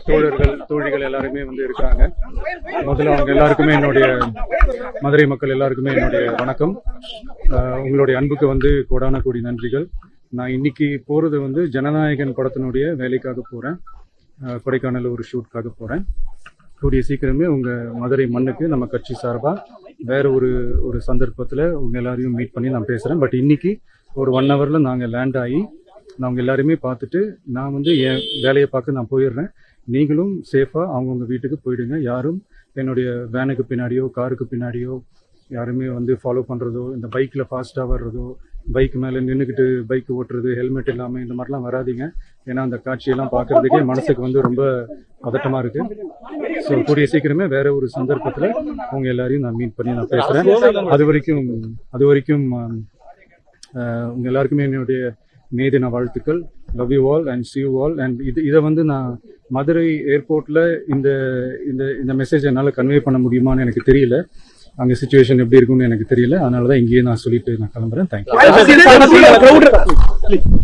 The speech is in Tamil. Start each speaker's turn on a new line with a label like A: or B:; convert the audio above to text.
A: தோழர்கள் தோழிகள் எல்லாருமே வந்து இருக்காங்க. முதல்ல அவங்க எல்லாருக்குமே என்னுடைய மதுரை மக்கள் எல்லாருக்குமே என்னுடைய வணக்கம். உங்களுடைய அன்புக்கு வந்து கோடான கோடி நன்றிகள். நான் இன்னைக்கு போறது வந்து ஜனநாயகன் படத்தினுடைய வேலைக்காக போறேன். கொடைக்கானல் ஒரு ஷூட்காக போறேன். கூடிய சீக்கிரமே உங்க மதுரை மண்ணுக்கு நம்ம கட்சி சார்பா வேற ஒரு சந்தர்ப்பத்தில் உங்க எல்லாரையும் மீட் பண்ணி நான் பேசுறேன். பட் இன்னைக்கு ஒரு 1 hourல நாங்கள் லேண்ட் ஆகி நாங்கள் எல்லாருமே பார்த்துட்டு நான் வந்து என் வேலையை பார்க்க நான் போயிடுறேன். நீங்களும் சேஃபா அவங்கவுங்க வீட்டுக்கு போயிடுங்க. யாரும் என்னுடைய வேனுக்கு பின்னாடியோ காருக்கு பின்னாடியோ யாருமே வந்து ஃபாலோ பண்றதோ, இந்த பைக்ல ஃபாஸ்டா வர்றதோ, பைக் மேல நின்றுக்கிட்டு பைக் ஓட்டுறது, ஹெல்மெட் இல்லாம இந்த மாதிரிலாம் வராதிங்க. ஏன்னா அந்த காட்சியெல்லாம் பார்க்கறதுக்கே மனசுக்கு வந்து ரொம்ப பதட்டமா இருக்கு. ஸோ கூடிய சீக்கிரமே வேற ஒரு சந்தர்ப்பத்தில் அவங்க எல்லாரையும் நான் மீட் பண்ணி நான் பேசுறேன். அது வரைக்கும் உங்க எல்லாருக்குமே என்னுடைய மே தின வாழ்த்துக்கள். Love you all and see you all. And இதை வந்து நான் மதுரை ஏர்போர்ட்ல இந்த மெசேஜ் என்னால் கன்வே பண்ண முடியுமான்னு எனக்கு தெரியல. அங்கே சிச்சுவேஷன் எப்படி இருக்கும்னு எனக்கு தெரியல. அதனால தான் இங்கேயே நான் சொல்லிட்டு நான் கிளம்புறேன். தேங்க்யூ.